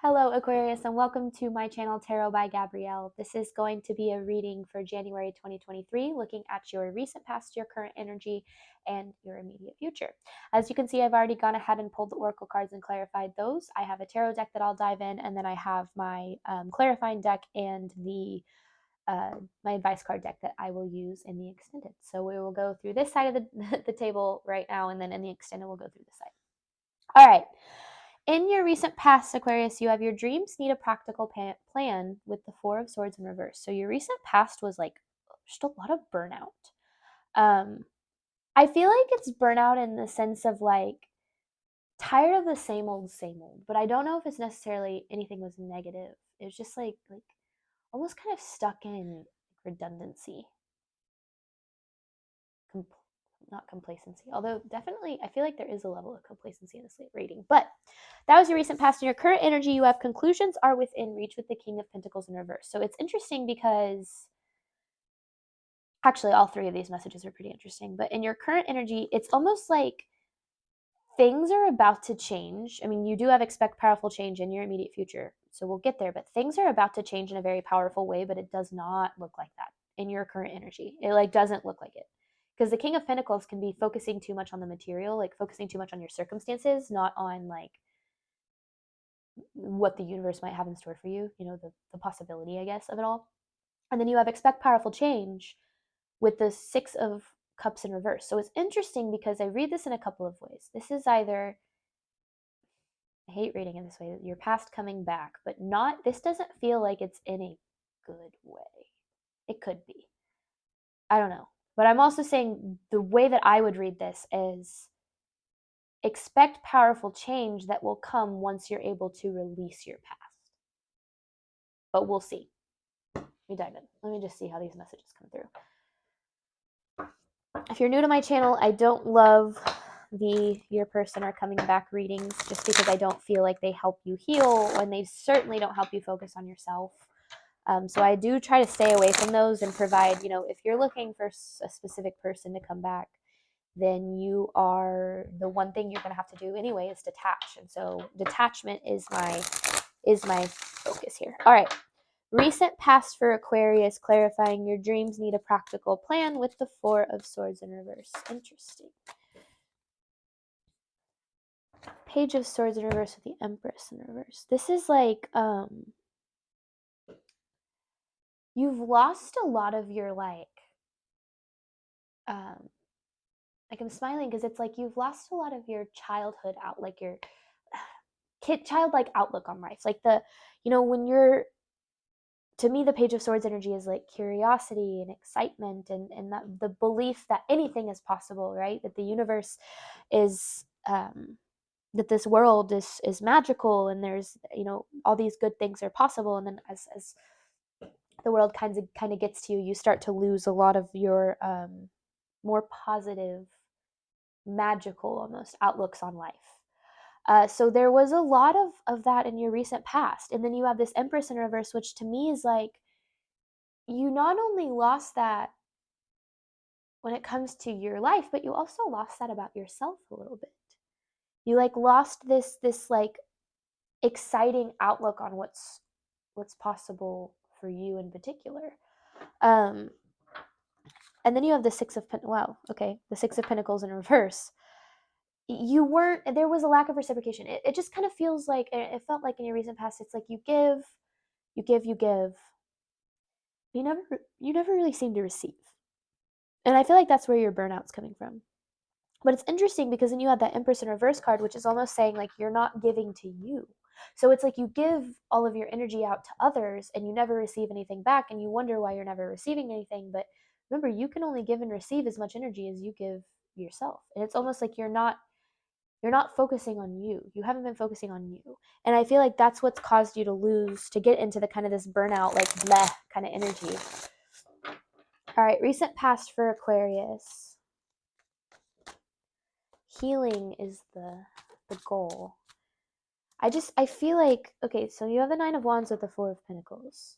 Hello, Aquarius, and welcome to my channel, Tarot by Gabrielle. This is going to be a reading for January 2023, looking at your recent past, your current energy, and your immediate future. As you can see, I've already gone ahead and pulled the oracle cards and clarified those. I have a tarot deck that I'll dive in, and then I have my clarifying deck and my advice card deck that I will use in the extended. So we will go through this side of the table right now, and then in the extended, we'll go through this side. All right. In your recent past, Aquarius, you have your dreams need a practical plan with the Four of Swords in reverse. So your recent past was like just a lot of burnout. I feel like it's burnout in the sense of like tired of the same old, but I don't know if it's necessarily anything was negative. It was just like almost kind of stuck in redundancy. Not complacency, although definitely I feel like there is a level of complacency in this reading. But that was your recent past. In your current energy, you have conclusions are within reach with the King of Pentacles in reverse. So it's interesting because actually all three of these messages are pretty interesting. But in your current energy, it's almost like things are about to change. I mean, you do have expect powerful change in your immediate future, so we'll get there. But things are about to change in a very powerful way, but it does not look like that in your current energy. It like doesn't look like it. Because the King of Pentacles can be focusing too much on the material, like focusing too much on your circumstances, not on like what the universe might have in store for you, the possibility, I guess, of it all. And then you have expect powerful change with the Six of Cups in reverse. So it's interesting because I read this in a couple of ways. This is either, I hate reading it this way, your past coming back, but this doesn't feel like it's in a good way. It could be. I don't know. But I'm also saying the way that I would read this is expect powerful change that will come once you're able to release your past. But we'll see. Let me dive in. Let me just see how these messages come through. If you're new to my channel, I don't love the your person are coming back readings just because I don't feel like they help you heal, and they certainly don't help you focus on yourself. So I do try to stay away from those and provide, if you're looking for a specific person to come back, then you are, the one thing you're going to have to do anyway is detach. And so detachment is my focus here. All right. Recent past for Aquarius, clarifying your dreams need a practical plan with the Four of Swords in reverse. Interesting. Page of Swords in reverse with the Empress in reverse. This is like, you've lost a lot of your like I'm smiling because it's like you've lost a lot of your childhood out, like your childlike outlook on life. Like when you're, to me, the Page of Swords energy is like curiosity and excitement and the belief that anything is possible, right? That the universe is, that this world is magical and there's, all these good things are possible. And then as the world kind of gets to you, you start to lose a lot of your more positive, magical almost outlooks on life. So there was a lot of that in your recent past. And then you have this Empress in reverse, which to me is like, you not only lost that when it comes to your life, but you also lost that about yourself a little bit. You like lost this like exciting outlook on what's possible for you in particular. And then you have the Six of the Six of Pentacles in reverse. There was a lack of reciprocation. It just kind of feels like, it felt like in your recent past, it's like you give, you give, you give. You never really seem to receive. And I feel like that's where your burnout's coming from. But it's interesting because then you have that Empress in reverse card, which is almost saying like you're not giving to you. So it's like you give all of your energy out to others and you never receive anything back, and you wonder why you're never receiving anything. But remember, you can only give and receive as much energy as you give yourself. And it's almost like you're not focusing on you. You haven't been focusing on you. And I feel like that's what's caused you to get into the kind of this burnout, like bleh kind of energy. All right, recent past for Aquarius. Healing is the goal. I feel like, okay, so you have the Nine of Wands with the Four of Pentacles.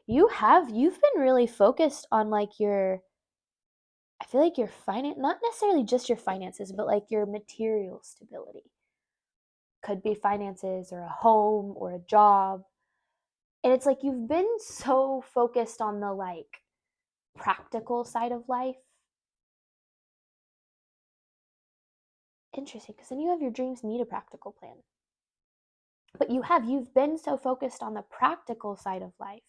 You've been really focused on like I feel like your finance, not necessarily just your finances, but like your material stability. could be finances or a home or a job. And it's like you've been so focused on the like practical side of life. Interesting, because then you have your dreams need a practical plan. But you've been so focused on the practical side of life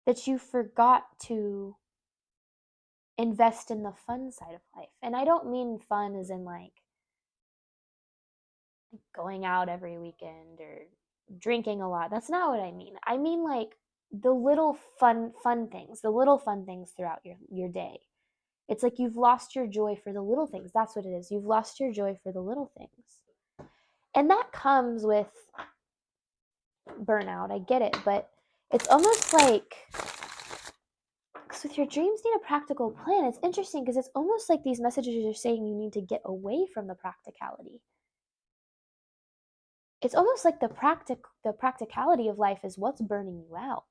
that you forgot to invest in the fun side of life. And I don't mean fun as in like going out every weekend or drinking a lot. That's not what I mean. I mean like the little fun things, the little fun things throughout your day. It's like you've lost your joy for the little things. That's what it is. You've lost your joy for the little things. And that comes with burnout. I get it, but it's almost like, because with your dreams need a practical plan, it's interesting because it's almost like these messages are saying you need to get away from the practicality. It's almost like the practicality of life is what's burning you out.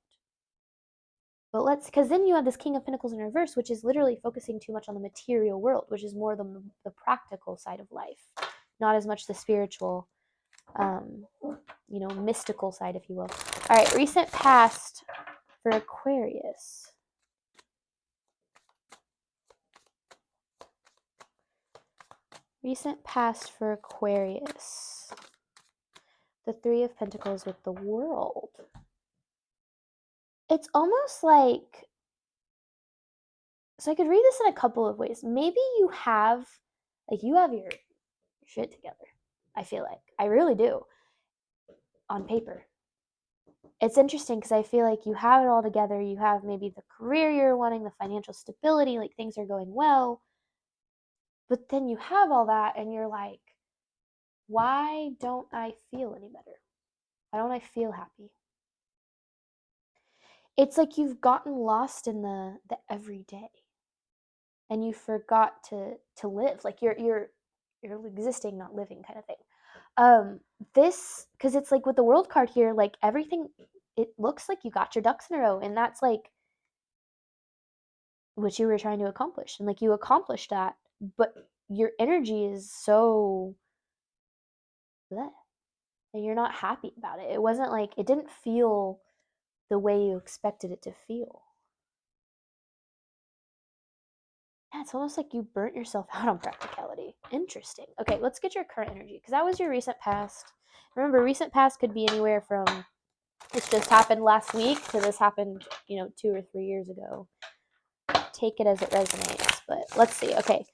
But because then you have this King of Pentacles in reverse, which is literally focusing too much on the material world, which is more the practical side of life, not as much the spiritual, mystical side, if you will. All right, recent past for Aquarius. Recent past for Aquarius. The Three of Pentacles with the World. It's almost like, so I could read this in a couple of ways. Maybe you have your shit together. I feel like. I really do. On paper. It's interesting because I feel like you have it all together. You have maybe the career you're wanting, the financial stability, like things are going well. But then you have all that and you're like, why don't I feel any better? Why don't I feel happy? It's like you've gotten lost in the everyday. And you forgot to live. Like you're existing, not living kind of thing. This, because it's like with the World card here, like everything, it looks like you got your ducks in a row, and that's like what you were trying to accomplish, and like you accomplished that, but your energy is so bleh, and you're not happy about it. It wasn't like, it didn't feel the way you expected it to feel. Yeah, it's almost like you burnt yourself out on practicality. Interesting. Okay, let's get your current energy, because that was your recent past. Remember, recent past could be anywhere from this just happened last week to this happened, 2 or 3 years ago. Take it as it resonates. But let's see. Okay,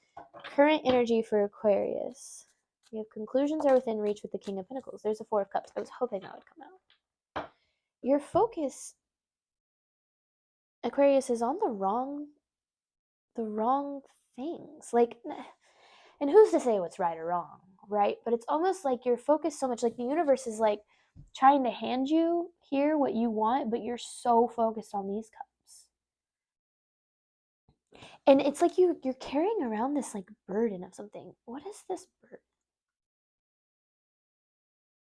current energy for Aquarius. You have conclusions are within reach with the King of Pentacles. There's a Four of Cups. I was hoping that would come out. Your focus, Aquarius, is on the wrong things. Like, and who's to say what's right or wrong, right? But it's almost like you're focused so much, like the universe is like trying to hand you here what you want, but you're so focused on these cups. And it's like you're carrying around this like burden of something. What is this burden?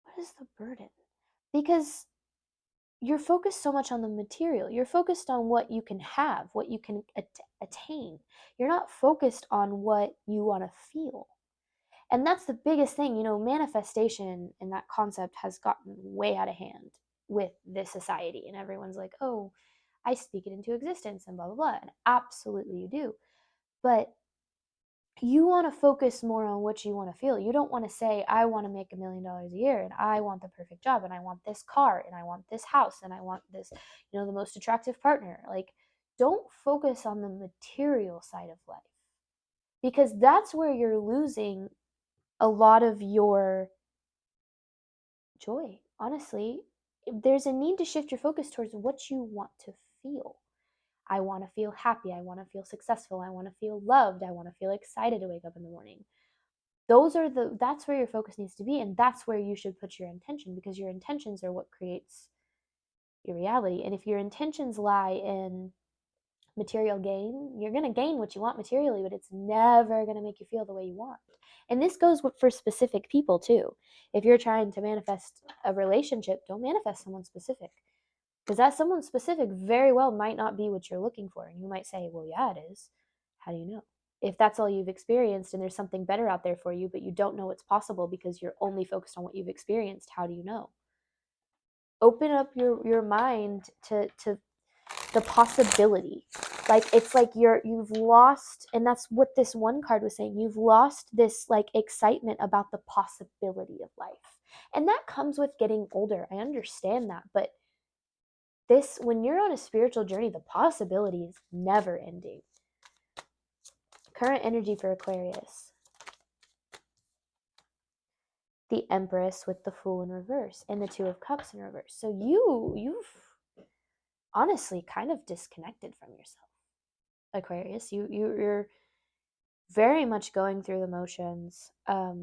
What is the burden? Because you're focused so much on the material. You're focused on what you can have, what you can attain. You're not focused on what you want to feel. And that's the biggest thing, manifestation and that concept has gotten way out of hand with this society. And everyone's like, oh, I speak it into existence and blah, blah, blah. And absolutely you do. But you want to focus more on what you want to feel. You don't want to say, I want to make $1 million a year and I want the perfect job and I want this car and I want this house and I want this, the most attractive partner. Like, don't focus on the material side of life, because that's where you're losing a lot of your joy. Honestly, there's a need to shift your focus towards what you want to feel. I want to feel happy. I want to feel successful. I want to feel loved. I want to feel excited to wake up in the morning. That's where your focus needs to be, and that's where you should put your intention, because your intentions are what creates your reality. And if your intentions lie in material gain, you're going to gain what you want materially, but it's never going to make you feel the way you want. And this goes for specific people too. If you're trying to manifest a relationship, don't manifest someone specific, because that someone specific very well might not be what you're looking for. And you might say, well, yeah, it is. How do you know? if that's all you've experienced and there's something better out there for you, but you don't know it's possible because you're only focused on what you've experienced, how do you know? Open up your mind to the possibility. Like, it's like you've lost, and that's what this one card was saying, you've lost this like excitement about the possibility of life. And that comes with getting older. I understand that, but this, when you're on a spiritual journey, the possibility is never ending. Current energy for Aquarius. The Empress with the Fool in reverse and the Two of Cups in reverse. So you've honestly kind of disconnected from yourself, Aquarius. You're very much going through the motions. But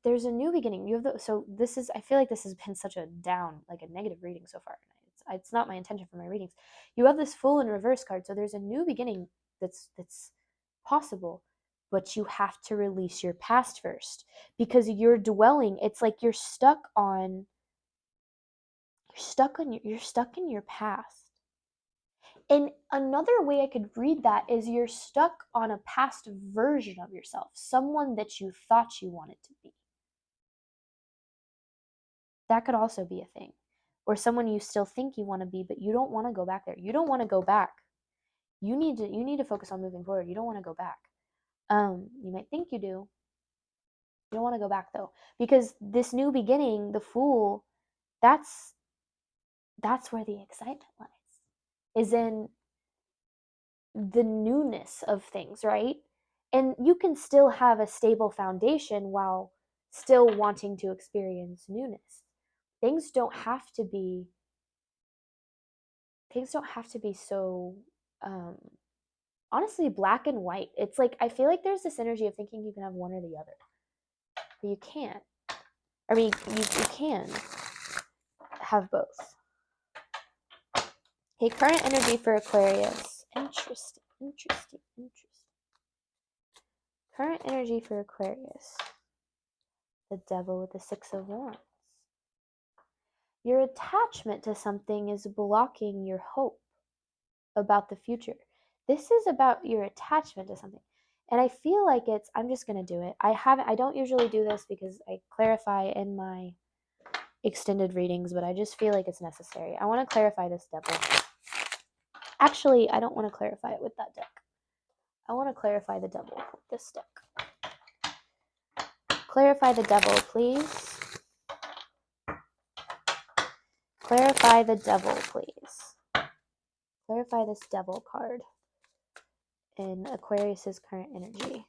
there's a new beginning. So this is, I feel like this has been such a down, like a negative reading so far. It's not my intention for my readings. You have this Fool in reverse card, so there's a new beginning that's possible, but you have to release your past first, because you're dwelling. It's like you're stuck in your past. And another way I could read that is you're stuck on a past version of yourself, someone that you thought you wanted to be. That could also be a thing. Or someone you still think you want to be, but you don't want to go back there. You don't want to go back. You need to focus on moving forward. You don't want to go back. You might think you do. You don't want to go back though, because this new beginning, the Fool, that's where the excitement lies. Is in the newness of things, right? And you can still have a stable foundation while still wanting to experience newness. Things don't have to be so honestly black and white. It's like, I feel like there's this energy of thinking you can have one or the other, but you can't. I mean, you can have both. Okay, current energy for Aquarius. Interesting. Current energy for Aquarius. The Devil with the Six of Wands. Your attachment to something is blocking your hope about the future. This is about your attachment to something. And I feel like I'm just going to do it. I don't usually do this because I clarify in my extended readings, but I just feel like it's necessary. I want to clarify this Devil. Actually, I don't want to clarify it with that deck. I want to clarify the Devil with this deck. Clarify the Devil, please. Clarify the Devil, please. Clarify this Devil card in Aquarius's current energy.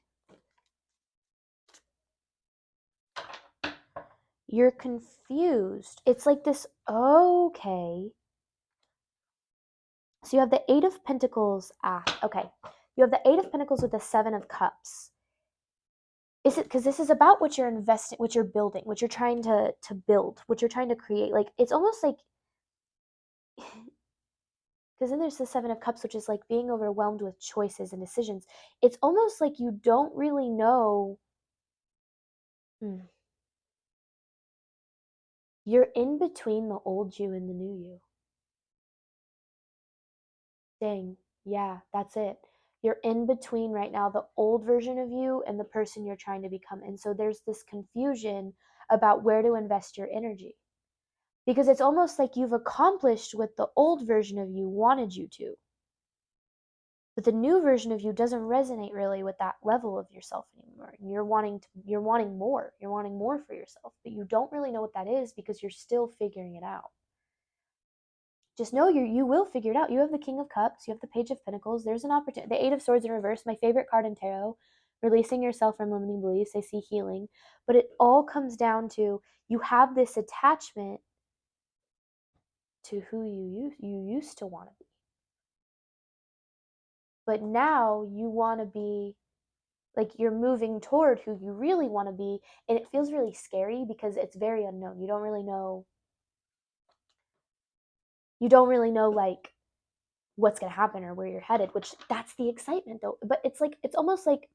You're confused. It's like this, okay. So you have the Eight of Pentacles. Okay. You have the Eight of Pentacles with the Seven of Cups. Is it because this is about what you're investing, what you're building, what you're trying to build, what you're trying to create? Like, it's almost like, because then there's the Seven of Cups, which is like being overwhelmed with choices and decisions. It's almost like you don't really know. You're in between the old you and the new you. Dang, yeah, that's it. You're in between right now, the old version of you and the person you're trying to become. And so there's this confusion about where to invest your energy. Because it's almost like you've accomplished what the old version of you wanted you to. But the new version of you doesn't resonate really with that level of yourself anymore. And you're wanting more. You're wanting more for yourself, but you don't really know what that is because you're still figuring it out. Just know you will figure it out. You have the King of Cups, you have the Page of Pentacles. There's an opportunity. The Eight of Swords in reverse, my favorite card in tarot. Releasing yourself from limiting beliefs. I see healing. But it all comes down to, you have this attachment to who you used to want to be. But now you want to be, like, you're moving toward who you really want to be. And it feels really scary because it's very unknown. You don't really know. Like, what's going to happen or where you're headed, which that's the excitement though. But it's almost like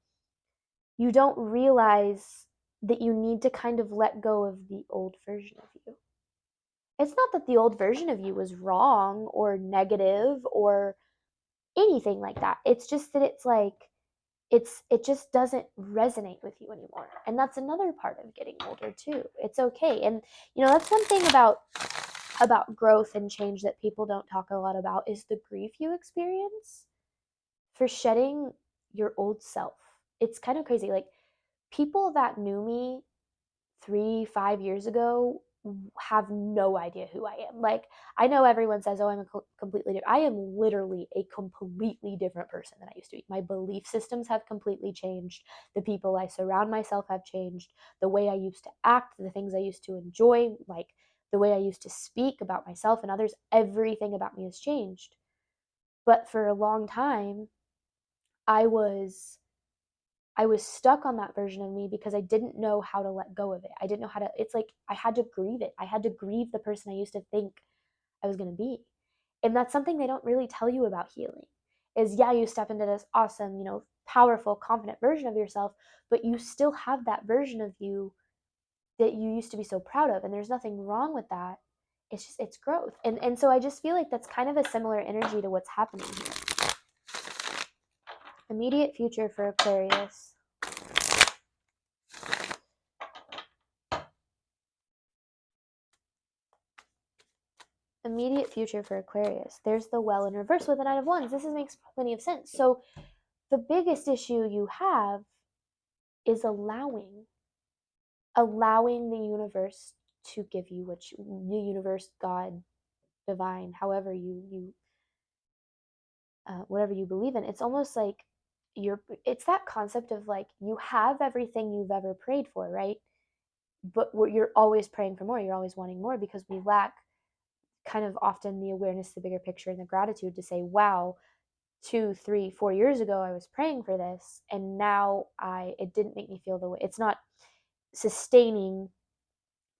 you don't realize that you need to kind of let go of the old version of you. It's not that the old version of you was wrong or negative or anything like that. It's just that it's like it just doesn't resonate with you anymore. And that's another part of getting older too. It's okay. And that's one thing about growth and change that people don't talk a lot about is the grief you experience for shedding your old self. It's kind of crazy. Like, people that knew me 3, 5 years ago have no idea who I am. Like, I know everyone says, "Oh, I'm a completely different." I am literally a completely different person than I used to be. My belief systems have completely changed. The people I surround myself have changed. The way I used to act, the things I used to enjoy, like the way I used to speak about myself and others, everything about me has changed. But for a long time, I was I was stuck on that version of me because I didn't know how to let go of it. I didn't know how to, it's like I had to grieve it. I had to grieve the person I used to think I was going to be. And that's something they don't really tell you about healing. Is, yeah, you step into this awesome, powerful, confident version of yourself, but you still have that version of you that you used to be so proud of, and there's nothing wrong with that. It's growth. And so I just feel like that's kind of a similar energy to what's happening here. Immediate future for Aquarius. Immediate future for Aquarius. There's the well in reverse with the Knight of Wands. This makes plenty of sense. So the biggest issue you have is allowing the universe to give you the universe, God, divine, however you whatever you believe in. It's almost like it's that concept of like, you have everything you've ever prayed for, right? But you're always praying for more. You're always wanting more because we lack kind of often the awareness, the bigger picture, and the gratitude to say, wow, 2, 3, 4 years ago I was praying for this, and now it didn't make me feel the way, it's not sustaining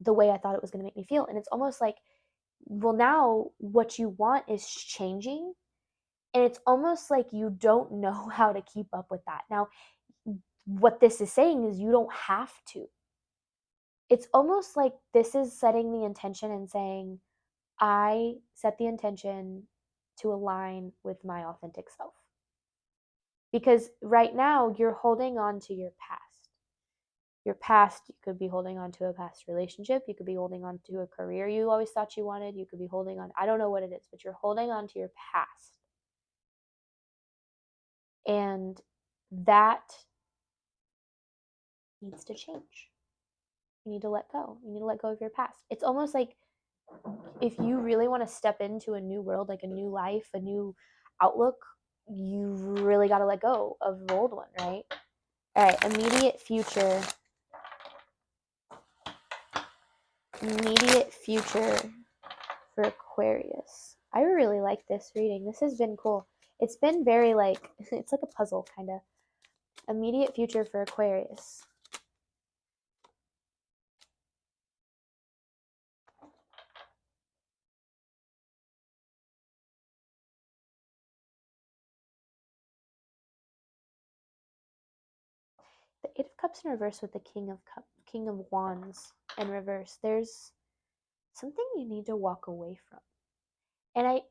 the way I thought it was going to make me feel. And it's almost like, well, now what you want is changing, and it's almost like you don't know how to keep up with that. Now, what this is saying is you don't have to. It's almost like this is setting the intention and saying, I set the intention to align with my authentic self. Because right now you're holding on to your past. Your past, you could be holding on to a past relationship. You could be holding on to a career you always thought you wanted. You could be holding on, I don't know what it is, but you're holding on to your past. And that needs to change. You need to let go. You need to let go of your past. It's almost like, if you really want to step into a new world, like a new life, a new outlook, you really got to let go of the old one, right? All right, immediate future for Aquarius. I really like this reading. This has been cool. It's been very like, it's like a puzzle kind of. Immediate future for Aquarius. The Eight of Cups in reverse with the King of Wands in reverse. There's something you need to walk away from. And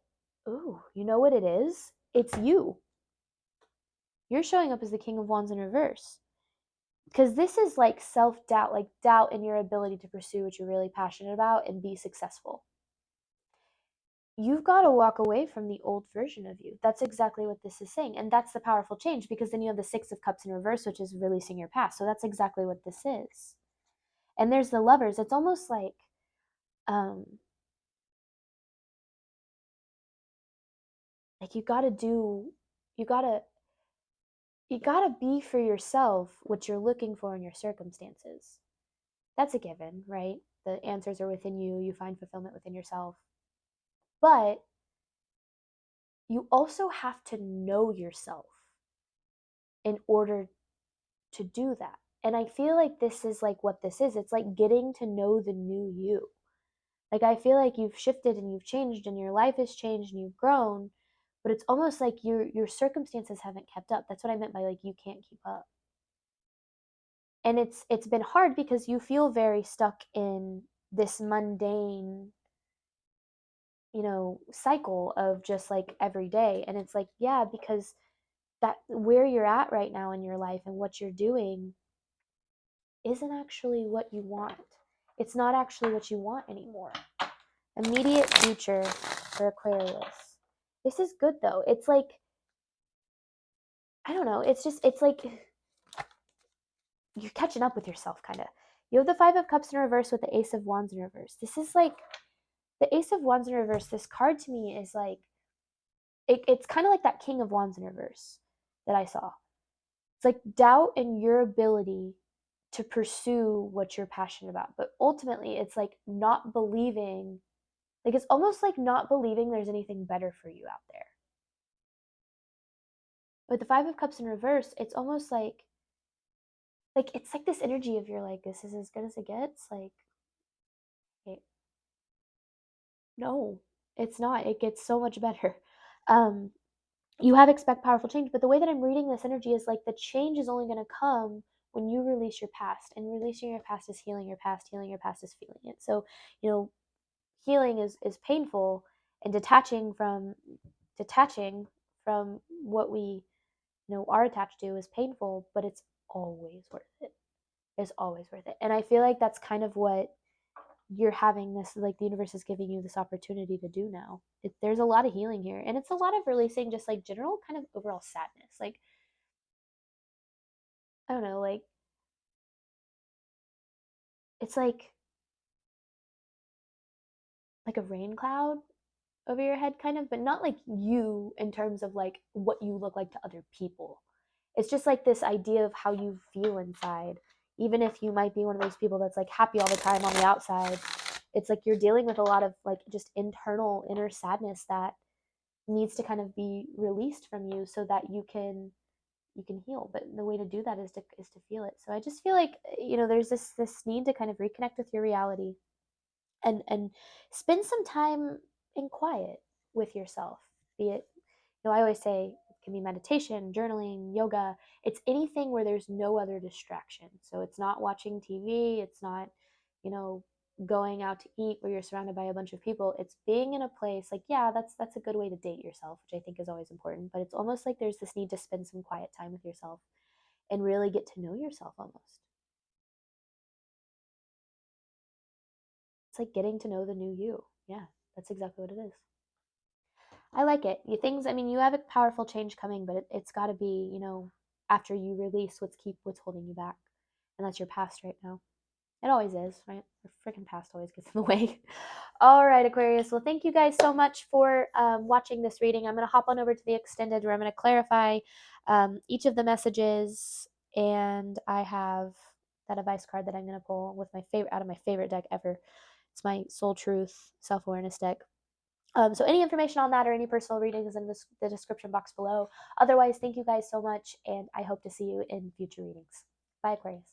you know what it is? It's you. You're showing up as the King of Wands in reverse. Because this is like self-doubt, like doubt in your ability to pursue what you're really passionate about and be successful. You've got to walk away from the old version of you. That's exactly what this is saying. And that's the powerful change, because then you have the Six of Cups in reverse, which is releasing your past. So that's exactly what this is. And there's the Lovers. It's almost like, you got to be for yourself what you're looking for in your circumstances. That's a given, right? The answers are within you. You find fulfillment within yourself. But you also have to know yourself in order to do that. And I feel like this is like what this is. It's like getting to know the new you. Like, I feel like you've shifted and you've changed and your life has changed and you've grown, but it's almost like your circumstances haven't kept up. That's what I meant by like, you can't keep up. And it's been hard because you feel very stuck in this mundane, cycle of just like every day. And it's like, yeah, because that where you're at right now in your life and what you're doing isn't actually what you want. It's not actually what you want anymore. Immediate future for Aquarius. This is good though. It's like, I don't know, it's like you're catching up with yourself, kind of. You have the Five of Cups in reverse with the Ace of Wands in reverse. This is like the Ace of Wands in reverse. This card to me is like, it's kind of like that King of Wands in reverse that I saw. It's like doubt in your ability to pursue what you're passionate about. But ultimately, it's like not believing, like it's almost like not believing there's anything better for you out there. With the Five of Cups in reverse, it's almost like it's like this energy of you're like, this is as good as it gets. Like, it, no, it's not. It gets so much better. Um, you have expect powerful change, but the way that I'm reading this energy is like the change is only going to come when you release your past, and releasing your past is healing your past. Healing your past is feeling it. So, you know, healing is painful, and detaching from what we are attached to is painful, but it's always worth it. It's always worth it. And I feel like that's kind of what you're having, this, like the universe is giving you this opportunity to do now. There's a lot of healing here, and it's a lot of releasing just like general kind of overall sadness. Like, I don't know, like it's like a rain cloud over your head kind of, but not like you in terms of like what you look like to other people. It's just like this idea of how you feel inside. Even if you might be one of those people that's like happy all the time on the outside, it's like you're dealing with a lot of like just internal inner sadness that needs to kind of be released from you so that you can heal. But the way to do that is to feel it. So I just feel like, there's this need to kind of reconnect with your reality, and spend some time in quiet with yourself. Be it, I always say it can be meditation, journaling, yoga. It's anything where there's no other distraction. So it's not watching TV, it's not, you know going out to eat where you're surrounded by a bunch of people. It's being in a place like, yeah, that's a good way to date yourself, which I think is always important, but it's almost like there's this need to spend some quiet time with yourself and really get to know yourself almost. It's like getting to know the new you. Yeah, that's exactly what it is. I like it. I mean, you have a powerful change coming, but it's got to be, after you release what's holding you back. And that's your past right now. It always is, right? The freaking past always gets in the way. All right, Aquarius. Well, thank you guys so much for watching this reading. I'm going to hop on over to the extended where I'm going to clarify each of the messages. And I have that advice card that I'm going to pull with my favorite out of my favorite deck ever. It's my Soul Truth Self Awareness deck. So any information on that or any personal readings is in the description box below. Otherwise, thank you guys so much, and I hope to see you in future readings. Bye, Aquarius.